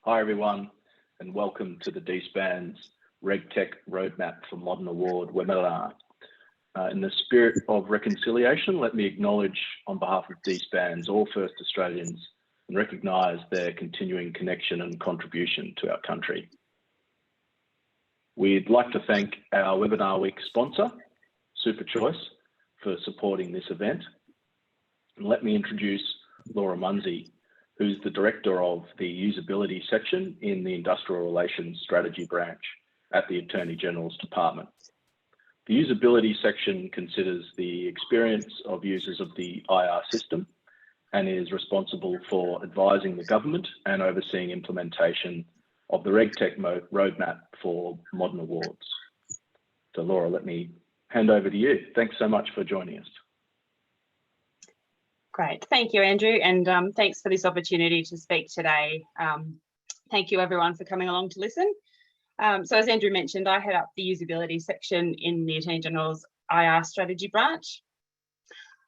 Hi everyone, and welcome to the DSPANZ RegTech Roadmap for Modern Award webinar. In the spirit of reconciliation, let me acknowledge on behalf of DSPANZ all First Australians and recognise their continuing connection and contribution to our country. We'd like to thank our Webinar Week sponsor, SuperChoice, for supporting this event. And let me introduce Laura Munsie, who's the Director of the Usability section in the Industrial Relations Strategy branch at the Attorney General's Department. The Usability section considers the experience of users of the IR system and is responsible for advising the government and overseeing implementation of the RegTech Roadmap for Modern Awards. So Laura, let me hand over to you. Thanks so much for joining us. Great, thank you, Andrew, and thanks for this opportunity to speak today. Thank you everyone for coming along to listen. So as Andrew mentioned, I head up the usability section in the Attorney General's IR strategy branch.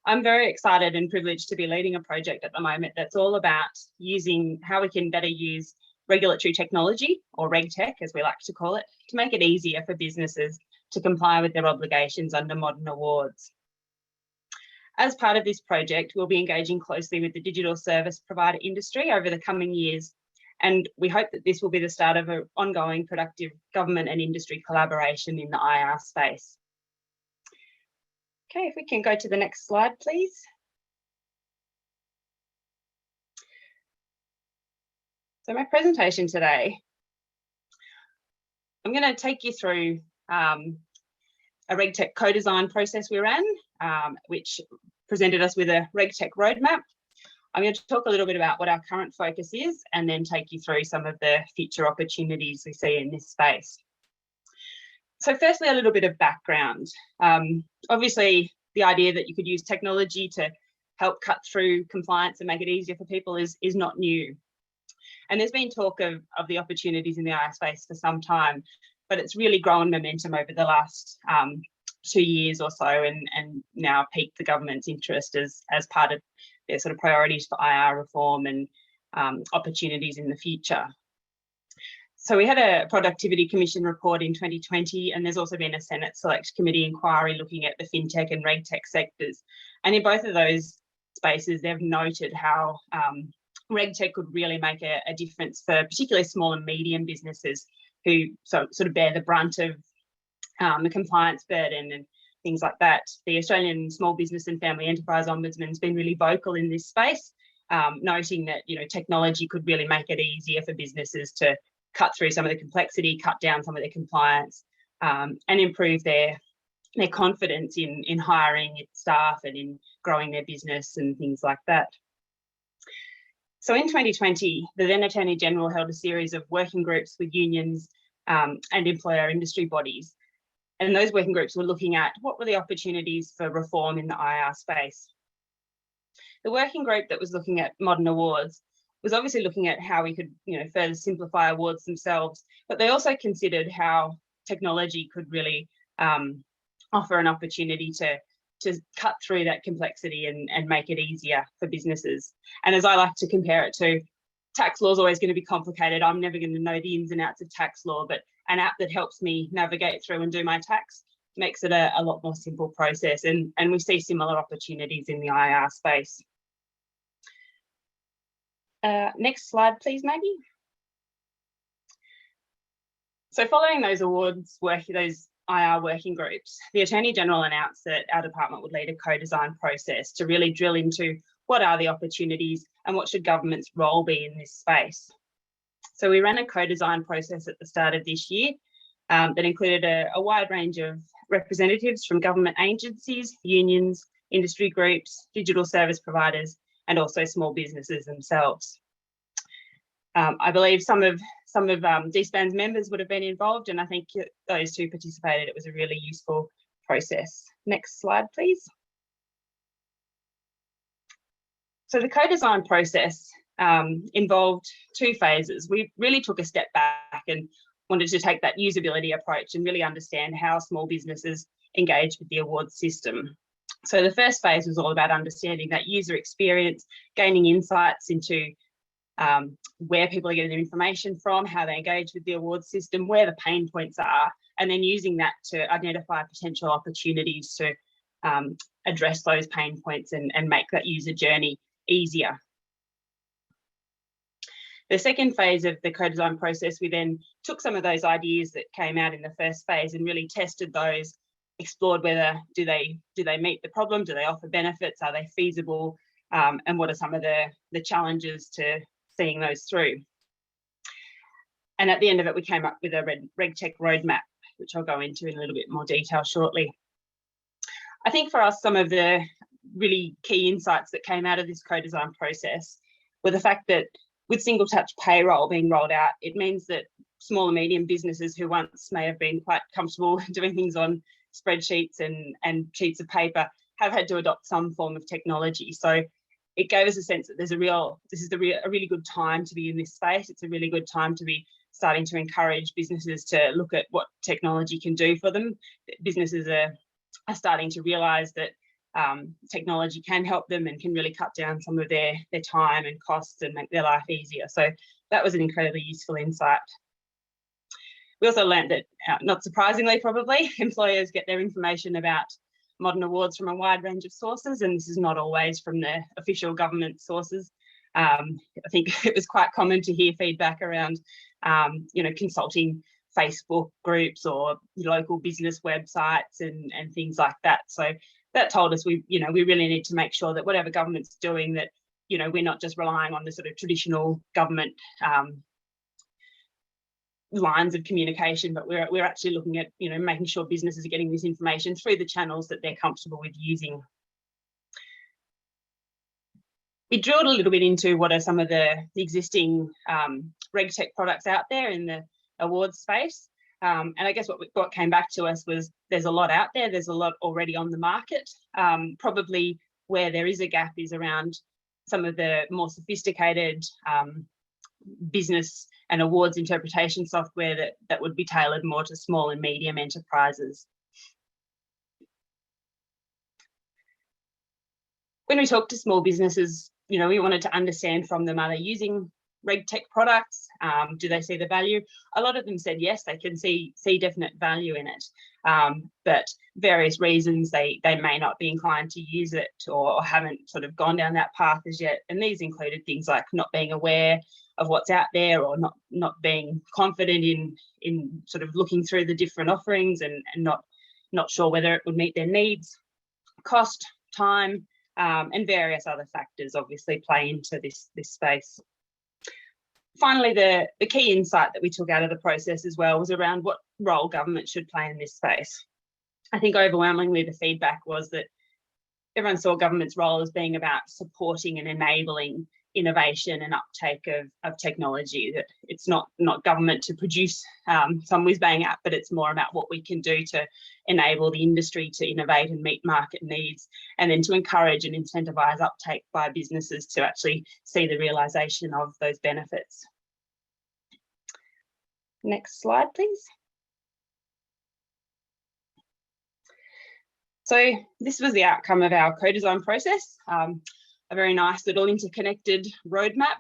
I'm very excited and privileged to be leading a project at the moment that's all about using how we can better use regulatory technology, or RegTech as we like to call it, to make it easier for businesses to comply with their obligations under modern awards. As part of this project, we'll be engaging closely with the digital service provider industry over the coming years, and we hope that this will be the start of an ongoing productive government and industry collaboration in the IR space. Okay, if we can go to the next slide, please. So my presentation today, I'm going to take you through a RegTech co-design process we ran, which presented us with a RegTech roadmap. I'm going to talk a little bit about what our current focus is and then take you through some of the future opportunities we see in this space. So firstly, a little bit of background. Obviously, the idea that you could use technology to help cut through compliance and make it easier for people is not new. And there's been talk of the opportunities in the IR space for some time, but it's really grown momentum over the last 2 years or so, and now piqued the government's interest as part of their sort of priorities for IR reform and opportunities in the future. So we had a Productivity Commission report in 2020, and there's also been a Senate Select Committee inquiry looking at the FinTech and RegTech sectors. And in both of those spaces, they've noted how RegTech could really make a difference for particularly small and medium businesses who sort of bear the brunt of the compliance burden and things like that. The Australian Small Business and Family Enterprise Ombudsman has been really vocal in this space, noting that technology could really make it easier for businesses to cut through some of the complexity, cut down some of their compliance, and improve their confidence in hiring staff and in growing their business and things like that. So in 2020, the then Attorney General held a series of working groups with unions and employer industry bodies. And those working groups were looking at what were the opportunities for reform in the IR space. The working group that was looking at modern awards was obviously looking at how we could further simplify awards themselves, but they also considered how technology could really offer an opportunity to cut through that complexity and make it easier for businesses. And as I like to compare it to, tax law is always going to be complicated. I'm never going to know the ins and outs of tax law, but an app that helps me navigate through and do my tax makes it a lot more simple process. And we see similar opportunities in the IR space. Next slide, please, Maggie. So following those awards those IR working groups, the Attorney General announced that our department would lead a co-design process to really drill into what are the opportunities and what should government's role be in this space. So we ran a co-design process at the start of this year that included a wide range of representatives from government agencies, unions, industry groups, digital service providers, and also small businesses themselves. I believe some of DSPANZ members would have been involved, and I think those who participated, it was a really useful process. Next slide, please. So the co-design process involved 2 phases. We really took a step back and wanted to take that usability approach and really understand how small businesses engage with the awards system. So the first phase was all about understanding that user experience, gaining insights into where people are getting their information from, how they engage with the awards system, where the pain points are, and then using that to identify potential opportunities to address those pain points and make that user journey easier. The second phase of the co-design process, we then took some of those ideas that came out in the first phase and really tested those, explored whether do they meet the problem, do they offer benefits, are they feasible, and what are some of the challenges to seeing those through. And at the end of it, we came up with a RegTech Roadmap, which I'll go into in a little bit more detail shortly. I think for us, some of the really key insights that came out of this co-design process were the fact that with single touch payroll being rolled out, it means that small and medium businesses who once may have been quite comfortable doing things on spreadsheets and sheets of paper have had to adopt some form of technology. So it gave us a sense that this is a really good time to be in this space. It's a really good time to be starting to encourage businesses to look at what technology can do for them. Businesses are starting to realise that technology can help them and can really cut down some of their time and costs and make their life easier. So that was an incredibly useful insight. We also learned that, not surprisingly probably, employers get their information about modern awards from a wide range of sources, and this is not always from the official government sources. I think it was quite common to hear feedback around, consulting Facebook groups or local business websites and things like that. So that told us we really need to make sure that whatever government's doing, that we're not just relying on the sort of traditional government lines of communication, but we're actually looking at making sure businesses are getting this information through the channels that they're comfortable with using. We drilled a little bit into what are some of the existing RegTech products out there in the awards space. And I guess what came back to us was there's a lot out there, there's a lot already on the market. Probably where there is a gap is around some of the more sophisticated business and awards interpretation software that would be tailored more to small and medium enterprises. When we talk to small businesses, we wanted to understand from them, are they using RegTech products? Do they see the value? A lot of them said yes, they can see definite value in it, but various reasons they may not be inclined to use it or haven't sort of gone down that path as yet. And these included things like not being aware of what's out there, or not being confident in sort of looking through the different offerings and not sure whether it would meet their needs. Cost, time, and various other factors obviously play into this space. Finally, the key insight that we took out of the process as well was around what role government should play in this space. I think overwhelmingly the feedback was that everyone saw government's role as being about supporting and enabling innovation and uptake of technology, that it's not government to produce some whiz-bang app, but it's more about what we can do to enable the industry to innovate and meet market needs, and then to encourage and incentivise uptake by businesses to actually see the realisation of those benefits. Next slide, please. So this was the outcome of our co-design process. A very nice little interconnected roadmap.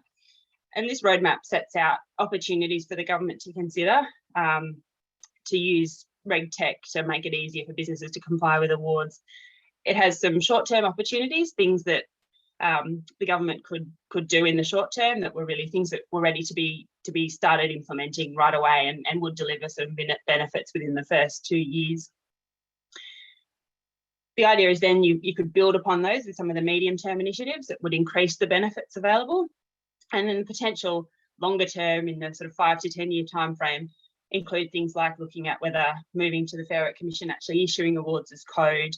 And this roadmap sets out opportunities for the government to consider to use RegTech to make it easier for businesses to comply with awards. It has some short-term opportunities, things that the government could do in the short term that were really things that were ready to be started implementing right away and would deliver some benefits within the first 2 years. The idea is then you could build upon those with some of the medium-term initiatives that would increase the benefits available, and then the potential longer term in the sort of 5 to 10 year timeframe include things like looking at whether moving to the Fair Work Commission actually issuing awards as code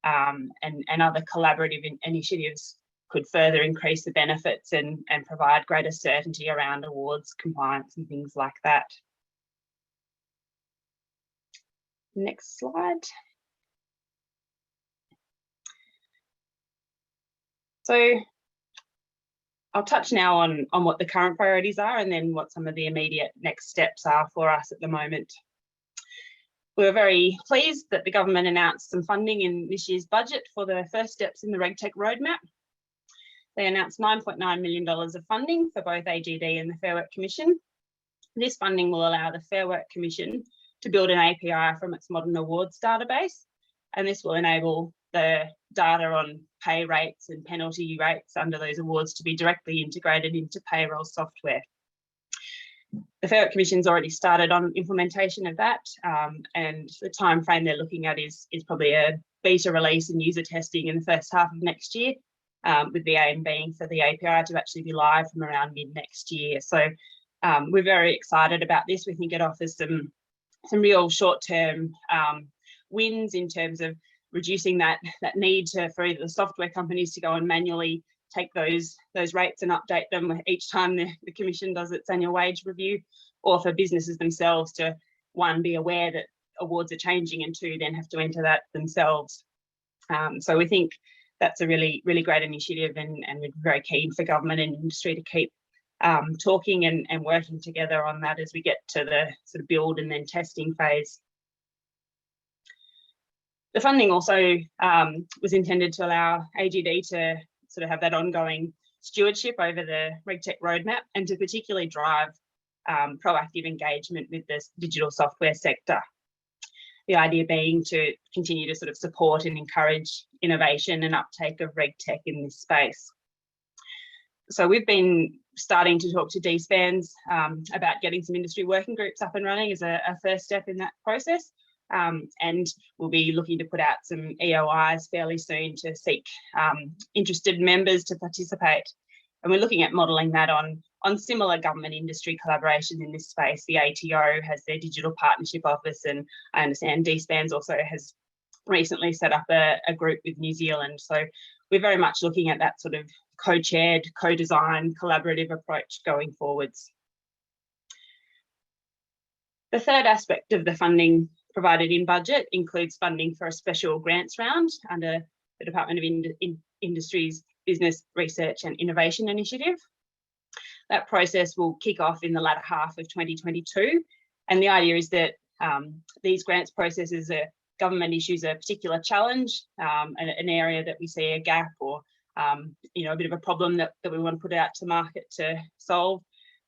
and other collaborative initiatives could further increase the benefits and provide greater certainty around awards compliance and things like that. Next slide. So I'll touch now on what the current priorities are and then what some of the immediate next steps are for us at the moment. We were very pleased that the government announced some funding in this year's budget for the first steps in the RegTech Roadmap. they announced $9.9 million of funding for both AGD and the Fair Work Commission. This funding will allow the Fair Work Commission to build an API from its modern awards database, and this will enable the data on pay rates and penalty rates under those awards to be directly integrated into payroll software. The Fair Work Commission's already started on implementation of that, and the time frame they're looking at is probably a beta release and user testing in the first half of next year, with the aim being for the API to actually be live from around mid next year. So we're very excited about this. We think it offers some real short-term wins in terms of reducing that need for either the software companies to go and manually take those rates and update them each time the Commission does its annual wage review, or for businesses themselves to, one, be aware that awards are changing, and two, then have to enter that themselves. So we think that's a really, really great initiative, and we're very keen for government and industry to keep talking and working together on that as we get to the sort of build and then testing phase. The funding also was intended to allow AGD to sort of have that ongoing stewardship over the RegTech Roadmap, and to particularly drive proactive engagement with the digital software sector. The idea being to continue to sort of support and encourage innovation and uptake of RegTech in this space. So we've been starting to talk to DSPANZ about getting some industry working groups up and running as a first step in that process. And we'll be looking to put out some EOIs fairly soon to seek interested members to participate. And we're looking at modelling that on similar government industry collaboration in this space. The ATO has their digital partnership office, and I understand DSPANZ also has recently set up a group with New Zealand. So we're very much looking at that sort of co-chaired, co-designed, collaborative approach going forwards. The third aspect of the funding provided in budget includes funding for a special grants round under the Department of Industry's Business, Research and Innovation Initiative. That process will kick off in the latter half of 2022, and the idea is that these grants processes government issues a particular challenge, an area that we see a gap or a bit of a problem that we want to put out to market to solve,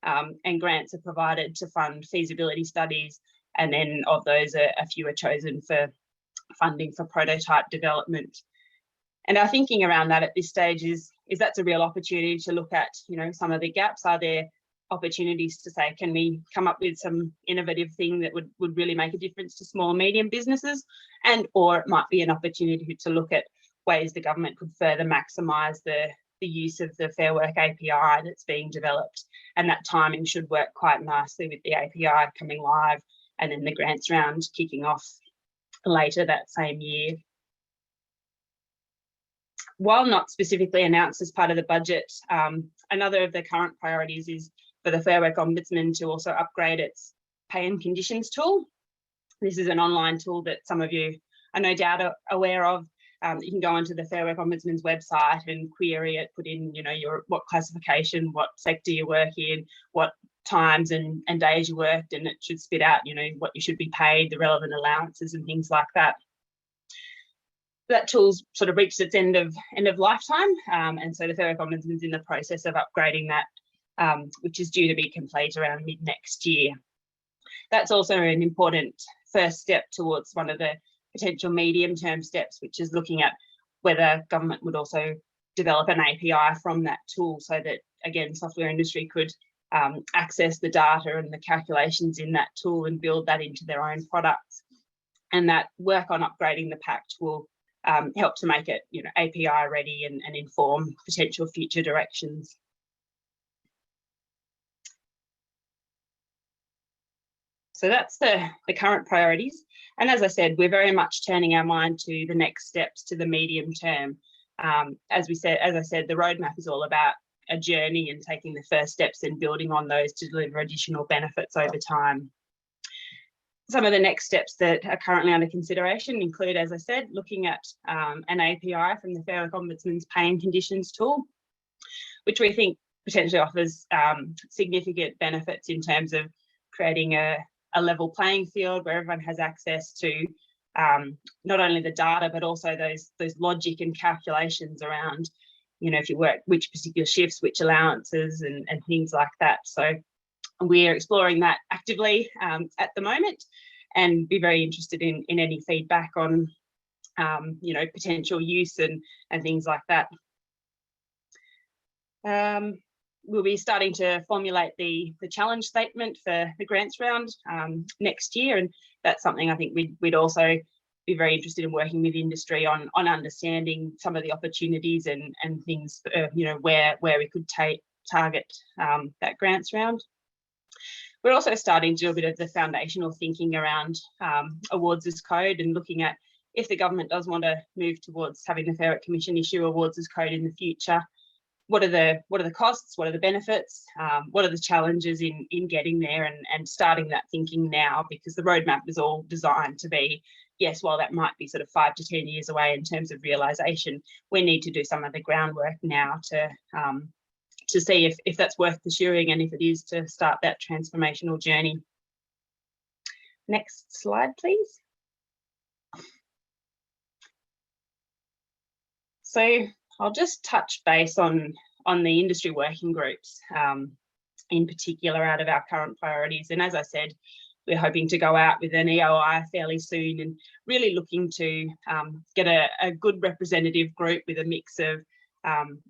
and grants are provided to fund feasibility studies. And then of those, a few are chosen for funding for prototype development. And our thinking around that at this stage is that's a real opportunity to look at, some of the gaps. Are there opportunities to say, can we come up with some innovative thing that would really make a difference to small and medium businesses? And or it might be an opportunity to look at ways the government could further maximise the use of the Fair Work API that's being developed. And that timing should work quite nicely with the API coming live and then the grants round kicking off later that same year. While not specifically announced as part of the budget, another of the current priorities is for the Fair Work Ombudsman to also upgrade its pay and conditions tool. This is an online tool that some of you are no doubt aware of. You can go onto the Fair Work Ombudsman's website and query it, put in, what classification, what sector you work in, what times and days you worked, and it should spit out, what you should be paid, the relevant allowances and things like that. That tool's sort of reached its end of lifetime, and so the Fair Work Ombudsman's in the process of upgrading that, which is due to be complete around mid next year. That's also an important first step towards one of the potential medium-term steps, which is looking at whether government would also develop an API from that tool, so that, again, software industry could access the data and the calculations in that tool and build that into their own products. And that work on upgrading the Pact will help to make it, API ready and inform potential future directions. So that's the current priorities. And as I said, we're very much turning our mind to the next steps, to the medium term. As I said, the roadmap is all about a journey and taking the first steps and building on those to deliver additional benefits over time. Some of the next steps that are currently under consideration include, as I said, looking at an API from the Fair Work Ombudsman's pay and conditions tool, which we think potentially offers significant benefits in terms of creating a level playing field where everyone has access to not only the data, but also those logic and calculations around, if you work which particular shifts, which allowances and things like that. So we're exploring that actively at the moment, and be very interested in any feedback on potential use and things like that. We'll be starting to formulate the challenge statement for the grants round next year, and that's something I think we'd also be very interested in working with industry on understanding some of the opportunities and things, where we could target that grants round. We're also starting to do a bit of the foundational thinking around awards as code, and looking at if the government does want to move towards having the Fair Work Commission issue awards as code in the future. What are the costs? What are the benefits? What are the challenges in getting there, and starting that thinking now, because the roadmap is all designed to be, yes, while that might be sort of 5 to 10 years away in terms of realisation, we need to do some of the groundwork now to see if that's worth pursuing, and if it is, to start that transformational journey. Next slide, please. So I'll just touch base on the industry working groups in particular out of our current priorities. And as I said, we're hoping to go out with an EOI fairly soon, and really looking to get a good representative group with a mix of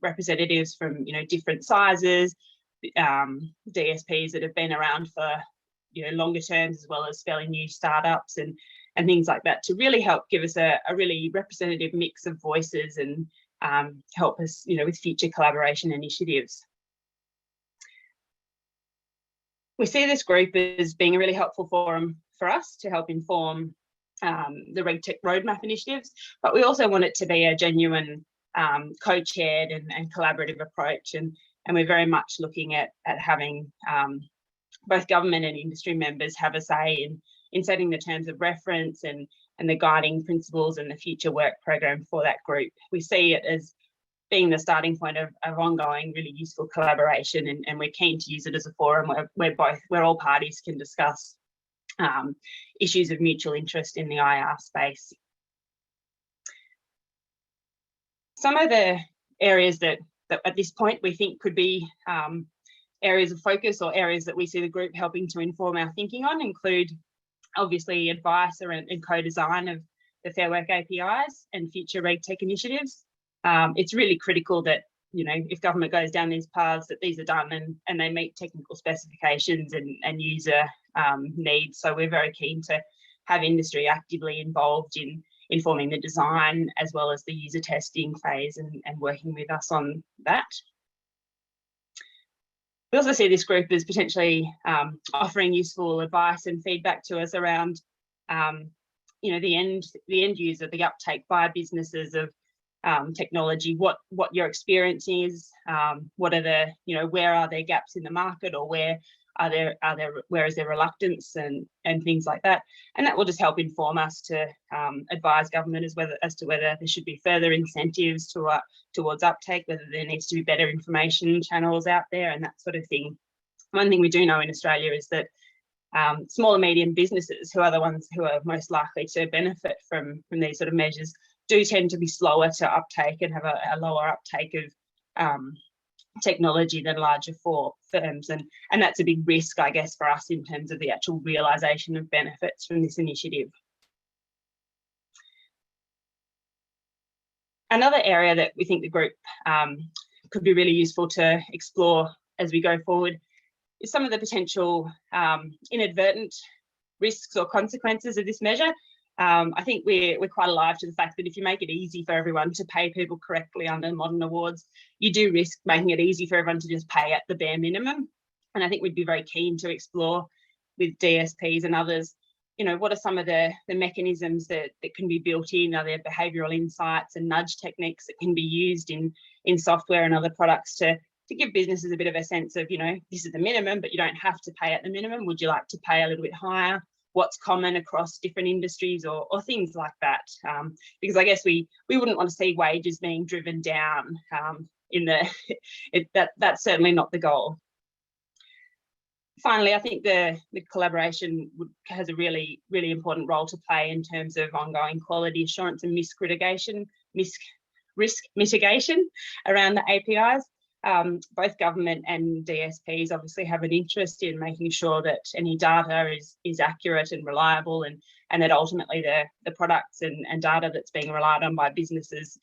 representatives from different sizes, DSPs that have been around for longer terms, as well as fairly new startups and things like that, to really help give us a really representative mix of voices and help us with future collaboration initiatives. We see this group as being a really helpful forum for us to help inform the RegTech Roadmap initiatives, but we also want it to be a genuine co-chaired and collaborative approach, and we're very much looking at having both government and industry members have a say in setting the terms of reference and the guiding principles and the future work program for that group. We see it as being the starting point of ongoing really useful collaboration, and we're keen to use it as a forum where all parties can discuss issues of mutual interest in the IR space. Some of the areas that at this point we think could be areas of focus, or areas that we see the group helping to inform our thinking on, include obviously advice and co-design of the Fair Work APIs and future RegTech initiatives. It's really critical that if government goes down these paths, that these are done and they meet technical specifications and user needs. So we're very keen to have industry actively involved in informing the design as well as the user testing phase and working with us on that. We also see this group as potentially offering useful advice and feedback to us around, the end user, the uptake by businesses of technology, what your experience is, what are the, where are there gaps in the market, or where is there reluctance and things like that. And that will just help inform us to advise government as to whether there should be further incentives towards uptake, whether there needs to be better information channels out there and that sort of thing. One thing we do know in Australia is that small and medium businesses, who are the ones who are most likely to benefit from these sort of measures, do tend to be slower to uptake and have a lower uptake of technology than larger firms, and that's a big risk, I guess, for us in terms of the actual realisation of benefits from this initiative. Another area that we think the group could be really useful to explore as we go forward is some of the potential inadvertent risks or consequences of this measure. I think we're quite alive to the fact that if you make it easy for everyone to pay people correctly under modern awards, you do risk making it easy for everyone to just pay at the bare minimum. And I think we'd be very keen to explore with DSPs and others, what are some of the mechanisms that can be built in? Are there behavioural insights and nudge techniques that can be used in software and other products to give businesses a bit of a sense of, this is the minimum, but you don't have to pay at the minimum. Would you like to pay a little bit higher? What's common across different industries or things like that? Because I guess we wouldn't want to see wages being driven down that's certainly not the goal. Finally, I think the collaboration has a really, really important role to play in terms of ongoing quality assurance and risk mitigation around the APIs. Both government and DSPs obviously have an interest in making sure that any data is accurate and reliable, and that ultimately the products and data that's being relied on by businesses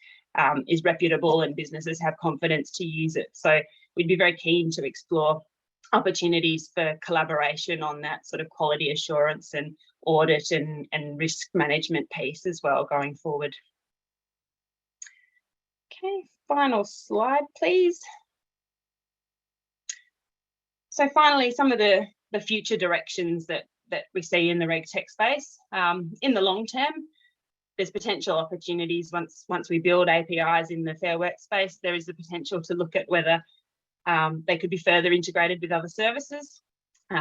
is reputable and businesses have confidence to use it. So we'd be very keen to explore opportunities for collaboration on that sort of quality assurance and audit and risk management piece as well going forward. Okay, final slide, please. So finally, some of the future directions that we see in the RegTech space. In the long term, there's potential opportunities once we build APIs in the Fair Work space. There is the potential to look at whether they could be further integrated with other services.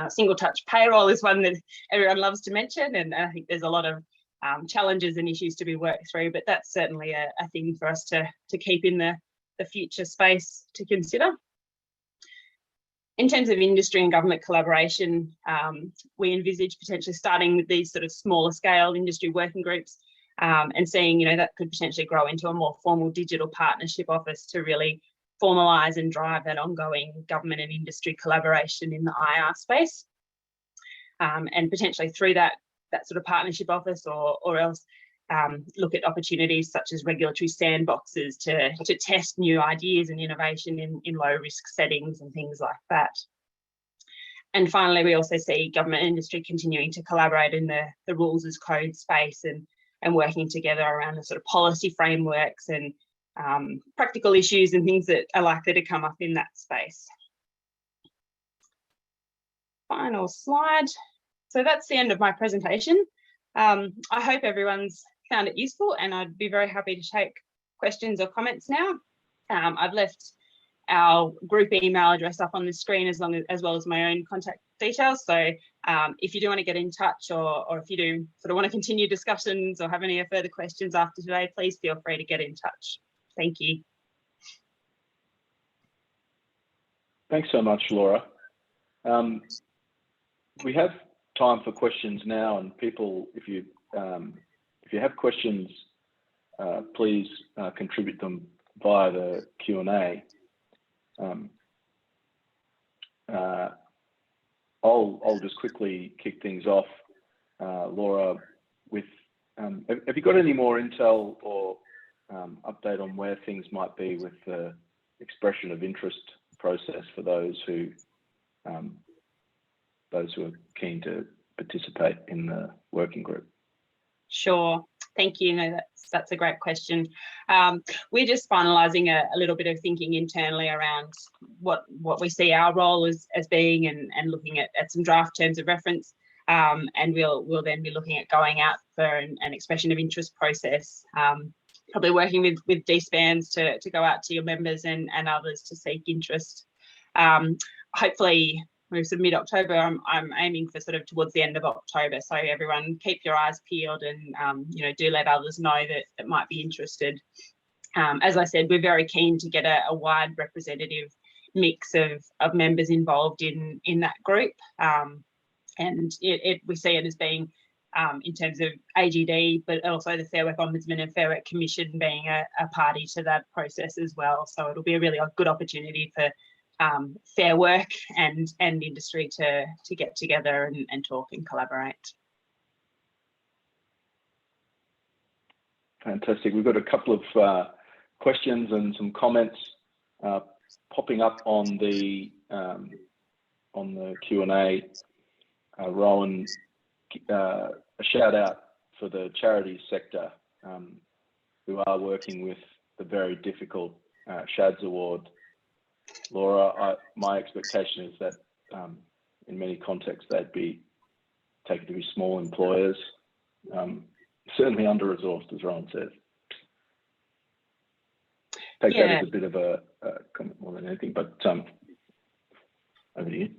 Single touch payroll is one that everyone loves to mention, and I think there's a lot of challenges and issues to be worked through, but that's certainly a thing for us to keep in the future space to consider. In terms of industry and government collaboration, we envisage potentially starting with these sort of smaller scale industry working groups and seeing, that could potentially grow into a more formal digital partnership office to really formalise and drive that ongoing government and industry collaboration in the IR space. And potentially through that sort of partnership office or else look at opportunities such as regulatory sandboxes to test new ideas and innovation in low risk settings and things like that. And finally, we also see government and industry continuing to collaborate in the rules as code space and working together around the sort of policy frameworks and practical issues and things that are likely to come up in that space. Final slide. So that's the end of my presentation. I hope everyone's found it useful, and I'd be very happy to take questions or comments now. I've left our group email address up on the screen as well as my own contact details. So if you do want to get in touch or if you do sort of want to continue discussions or have any further questions after today, please feel free to get in touch. Thank you. Thanks so much, Laura. We have time for questions now, and people, if you have questions, please contribute them via the Q&A. I'll just quickly kick things off, Laura, with have you got any more intel or update on where things might be with the expression of interest process for those who are keen to participate in the working group? Sure, thank you. No, that's a great question. We're just finalising a little bit of thinking internally around what we see our role as being and looking at some draft terms of reference. And we'll then be looking at going out for an expression of interest process, probably working with DSPANZ to go out to your members and others to seek interest. Hopefully, we're sort of mid-October. I'm aiming for sort of towards the end of October. So everyone keep your eyes peeled and do let others know that might be interested. As I said, we're very keen to get a wide representative mix of members involved in that group. And we see it as being in terms of AGD, but also the Fair Work Ombudsman and Fair Work Commission being a party to that process as well. So it'll be a really good opportunity for Fair Work and industry to get together and talk and collaborate. Fantastic. We've got a couple of questions and some comments popping up on the Q&A. Rowan, a shout out for the charity sector who are working with the very difficult SHADS award. Laura, my expectation is that in many contexts they'd be taken to be small employers, certainly under-resourced, as Rowan says. Take that as a bit of a comment more than anything, but over to you.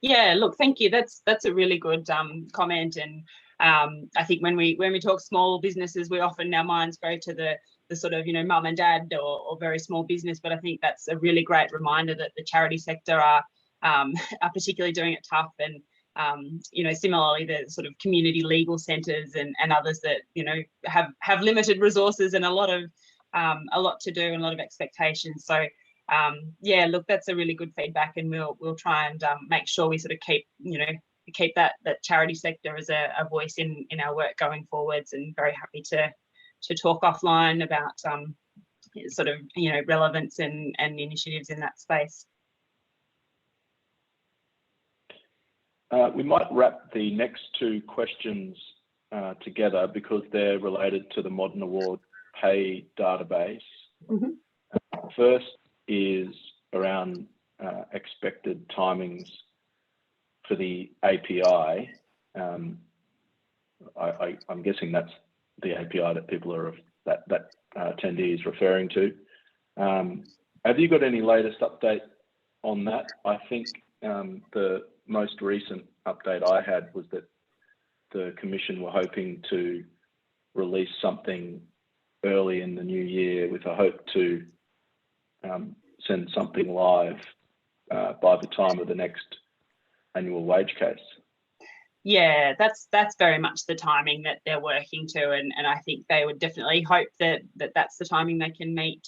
Yeah, look, thank you. That's a really good comment, and I think when we talk small businesses, we often our minds go to the sort of mum and dad or very small business, but I think that's a really great reminder that the charity sector are particularly doing it tough, and similarly the sort of community legal centres and others that have limited resources and a lot of a lot to do and a lot of expectations. So yeah, look, that's a really good feedback, and we'll try and make sure we sort of keep that charity sector as a voice in our work going forwards, and very happy to talk offline about sort of relevance and initiatives in that space. We might wrap the next two questions together because they're related to the Modern Award Pay database. Mm-hmm. First is around expected timings for the API. I'm guessing that's the API that people are that attendee is referring to. Have you got any latest update on that? I think the most recent update I had was that the Commission were hoping to release something early in the new year with a hope to send something live by the time of the next annual wage case. Yeah, that's very much the timing that they're working to, and I think they would definitely hope that that's the timing they can meet.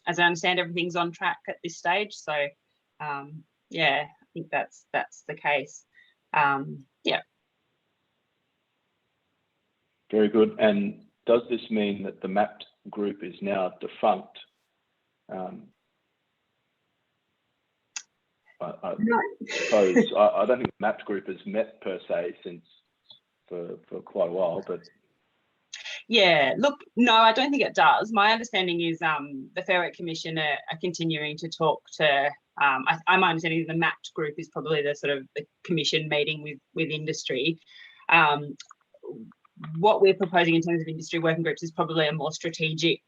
As I understand, everything's on track at this stage, so yeah, I think that's the case. Yeah. Very good. And does this mean that the MAPT group is now defunct? No. Suppose I don't think the MAPT group has met per se since for quite a while, but yeah, look, no, I don't think it does. My understanding is the Fair Work Commission are continuing to talk to. My understanding is the MAPT group is probably the sort of the commission meeting with industry. What we're proposing in terms of industry working groups is probably a more strategic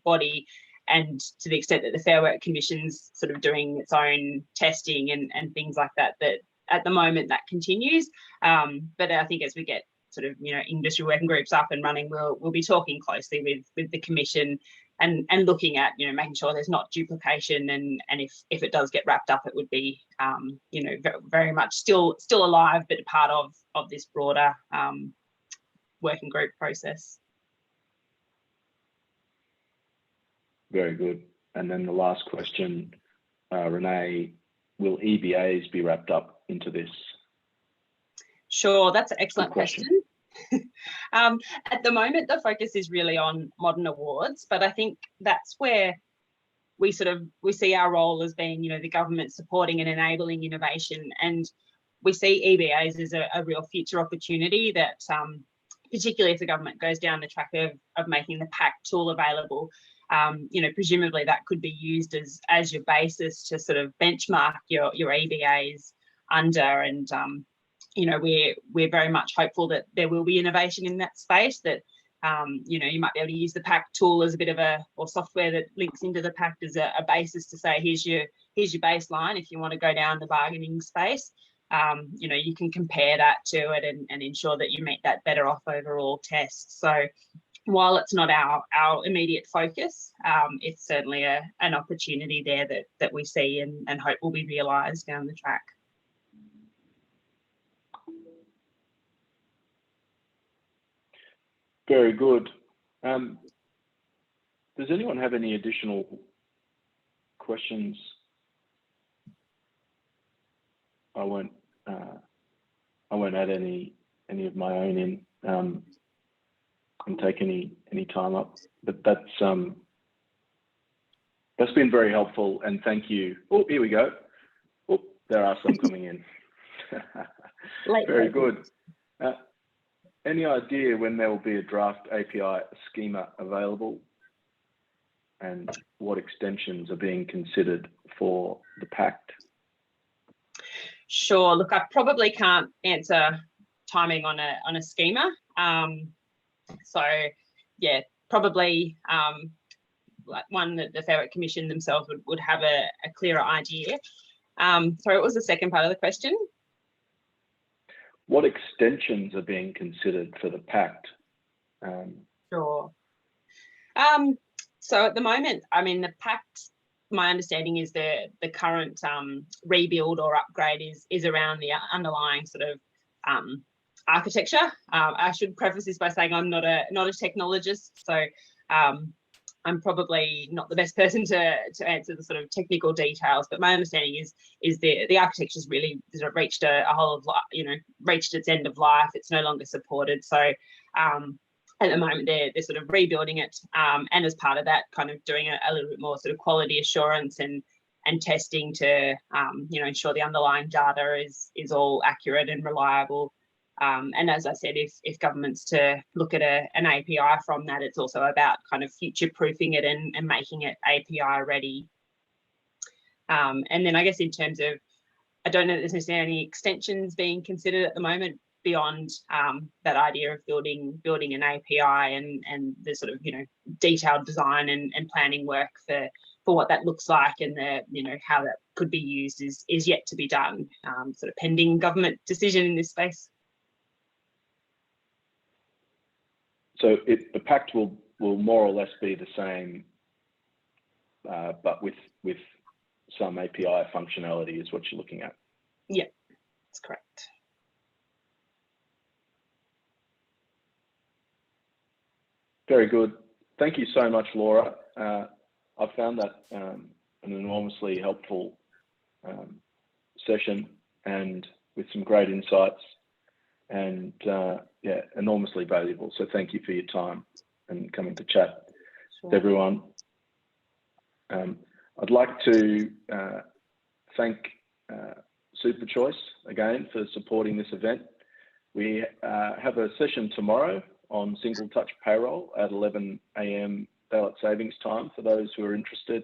body, and to the extent that the Fair Work Commission's sort of doing its own testing and things like that, that at the moment that continues. But I think as we get sort of industry working groups up and running, we'll be talking closely with the Commission and looking at making sure there's not duplication, and if it does get wrapped up, it would be very much still alive, but a part of this broader working group process. Very good. And then the last question, Renee, will EBAs be wrapped up into this? Sure, that's an excellent question. At the moment, the focus is really on modern awards, but I think that's where we see our role as being, the government supporting and enabling innovation, and we see EBAs as a real future opportunity that, particularly if the government goes down the track of making the PAC tool available, presumably that could be used as your basis to sort of benchmark your EBAs under, and we're very much hopeful that there will be innovation in that space, that you might be able to use the PAC tool as a bit of or software that links into the PAC as a basis to say, here's your baseline if you want to go down the bargaining space. You can compare that to it and ensure that you meet that better off overall test. So while it's not our immediate focus, it's certainly an opportunity there that we see and hope will be realised down the track. Very good. Does anyone have any additional questions? I won't add any of my own in and take any time up. But that's been very helpful, and thank you. Oh, here we go. Oh, there are some coming in. Very good. Any idea when there will be a draft API schema available, and what extensions are being considered for the Pact? Sure. Look, I probably can't answer timing on a schema. So yeah, probably like one that the Fair Work Commission themselves would have a clearer idea. Sorry, what was the second part of the question? What extensions are being considered for the Pact? Sure. So at the moment, I mean, the Pact, my understanding is the current rebuild or upgrade is around the underlying sort of architecture. I should preface this by saying I'm not a technologist, so I'm probably not the best person to answer the sort of technical details, but my understanding is the architecture's really sort of reached a whole of, reached its end of life. It's no longer supported. So at the moment they're sort of rebuilding it, and as part of that, kind of doing a little bit more sort of quality assurance and testing to ensure the underlying data is all accurate and reliable. And as I said, if government's to look at an API from that, it's also about kind of future-proofing it and making it API ready. And then I guess in terms of, I don't know that there's necessarily any extensions being considered at the moment beyond that idea of building an API and the sort of detailed design and planning work for what that looks like, and the how that could be used is yet to be done, sort of pending government decision in this space. So the pact will more or less be the same, but with some API functionality is what you're looking at. Yeah, that's correct. Very good. Thank you so much, Laura. I found that an enormously helpful session, and with some great insights, and yeah, enormously valuable. So thank you for your time and coming to chat with everyone. I'd like to thank SuperChoice again for supporting this event. We have a session tomorrow on single touch payroll at 11 AM daylight savings time for those who are interested.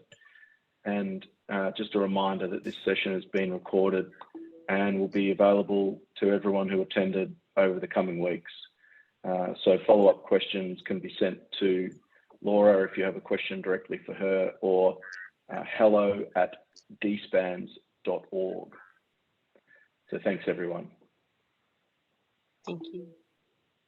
And just a reminder that this session has been recorded and will be available to everyone who attended over the coming weeks. So follow-up questions can be sent to Laura if you have a question directly for her, or hello@dspanz.org. So thanks everyone. Thank you.